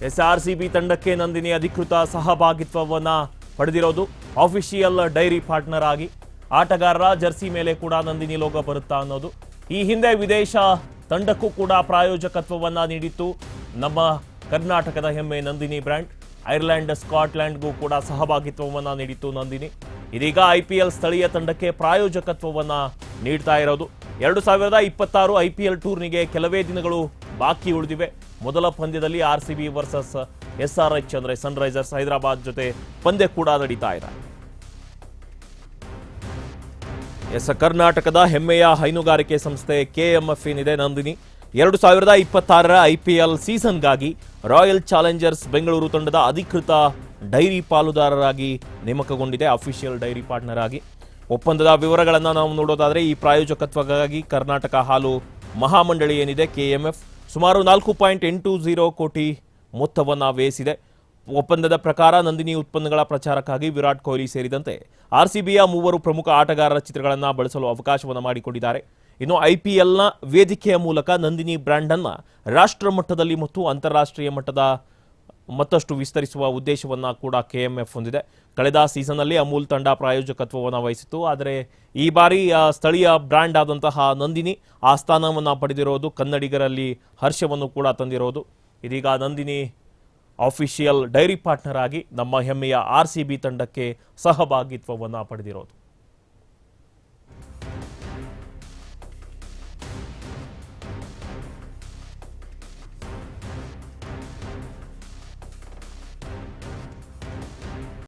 ಎಸ್ಆರ್ಸಿಬಿ ತಂಡಕ್ಕೆ ನಂದಿನಿ ಅಧಿಕೃತ ಸಹಭಾಗಿತ್ವವನ್ನ ಪಡೆದಿರೋದು. Official dairy partner ಆಗಿ ಆಟಗಾರರ ಜರ್ಸಿ ಮೇಲೆ ಕೂಡ ನಂದಿನಿ ಲೋಗೋ ಬರುತ್ತಾ ಅನ್ನೋದು. ಈ ಹಿಂದೆ ವಿದೇಶ ತಂಡಕ್ಕೂ ಕೂಡ ಪ್ರಾಯೋಜಕತ್ವವನ್ನ ನೀಡಿತ್ತು ನಮ್ಮ ಕರ್ನಾಟಕದ ಹೆಮ್ಮೆ ನಂದಿನಿ ಬ್ರ್ಯಾಂಡ್. ಐರ್ಲೆಂಡ್, ಸ್ಕಾಟ್ಲೆಂಡ್ಗೂ ಕೂಡ ಸಹಭಾಗಿತ್ವವನ್ನ ನೀಡಿತ್ತು ನಂದಿನಿ. ಇದೀಗ IPL ಸ್ಥಳೀಯ ತಂಡಕ್ಕೆ ಪ್ರಾಯೋಜಕತ್ವವನ್ನ ನೀಡ್ತಾ ಇರೋದು. 2026 IPL ಟೂರ್ನಿಗೆ ಕೆಲವೇ ದಿನಗಳು ಬಾಕಿ ಉಳಿದಿವೆ. ಮೊದಲ ಪಂದ್ಯದಲ್ಲಿ RCB ವರ್ಸಸ್ SRH ಅಂದ್ರೆ ಸನ್ರೈಸರ್ಸ್ ಹೈದರಾಬಾದ್ ಜೊತೆ ಪಂದ್ಯ ಕೂಡ ನಡೀತಾ ಇದೆ. ಕರ್ನಾಟಕದ ಹೆಮ್ಮೆಯ ಹೈನುಗಾರಿಕೆ ಸಂಸ್ಥೆ KMF ಏನಿದೆ ನಂದಿನಿ 2026ರ IPL ಸೀಸನ್ಗಾಗಿ ರಾಯಲ್ ಚಾಲೆಂಜರ್ಸ್ ಬೆಂಗಳೂರು ತಂಡದ ಅಧಿಕೃತ ಡೈರಿ ಪಾಲುದಾರರಾಗಿ ನೇಮಕಗೊಂಡಿದೆ, ಅಫಿಷಿಯಲ್ ಡೈರಿ ಪಾರ್ಟ್ನರ್ ಆಗಿ. ಒಪ್ಪಂದದ ವಿವರಗಳನ್ನು ನಾವು ನೋಡೋದಾದ್ರೆ, ಈ ಪ್ರಾಯೋಜಕತ್ವಕ್ಕಾಗಿ ಕರ್ನಾಟಕ ಹಾಲು ಮಹಾಮಂಡಳಿ ಏನಿದೆ KMF ಸುಮಾರು 4.80 ಕೋಟಿ ಮೊತ್ತವನ್ನು ವ್ಯಯಿಸಿದೆ. ಒಪ್ಪಂದದ ಪ್ರಕಾರ ನಂದಿನಿ ಉತ್ಪನ್ನಗಳ ಪ್ರಚಾರಕ್ಕಾಗಿ ವಿರಾಟ್ ಕೊಹ್ಲಿ ಸೇರಿದಂತೆ RCBಯ 3 ಪ್ರಮುಖ ಆಟಗಾರರ ಚಿತ್ರಗಳನ್ನು ಬಳಸಲು ಅವಕಾಶವನ್ನು ಮಾಡಿಕೊಟ್ಟಿದ್ದಾರೆ. ಇನ್ನು IPLನ ವೇದಿಕೆಯ ಮೂಲಕ ನಂದಿನಿ ಬ್ರ್ಯಾಂಡ್ ಅನ್ನು ರಾಷ್ಟ್ರ ಮಟ್ಟದಲ್ಲಿ ಮತ್ತು ಅಂತಾರಾಷ್ಟ್ರೀಯ ಮಟ್ಟದ ಮತ್ತಷ್ಟು ವಿಸ್ತರಿಸುವ ಉದ್ದೇಶವನ್ನು ಕೂಡ KMF ಹೊಂದಿದೆ. ಕಳೆದ ಸೀಸನ್ನಲ್ಲಿ ಅಮೂಲ್ ತಂಡ ಪ್ರಾಯೋಜಕತ್ವವನ್ನು ವಹಿಸಿತ್ತು. ಆದರೆ ಈ ಬಾರಿ ಸ್ಥಳೀಯ ಬ್ರ್ಯಾಂಡ್ ಆದಂತಹ ನಂದಿನಿ ಆ ಸ್ಥಾನವನ್ನು ಪಡೆದಿರೋದು ಕನ್ನಡಿಗರಲ್ಲಿ ಹರ್ಷವನ್ನು ಕೂಡ ತಂದಿರೋದು. ಇದೀಗ ನಂದಿನಿ ಆಫಿಷಿಯಲ್ ಡೈರಿ ಪಾರ್ಟ್ನರ್ ಆಗಿ ನಮ್ಮ ಹೆಮ್ಮೆಯ RCB ತಂಡಕ್ಕೆ ಸಹಭಾಗಿತ್ವವನ್ನು ಪಡೆದಿರೋದು.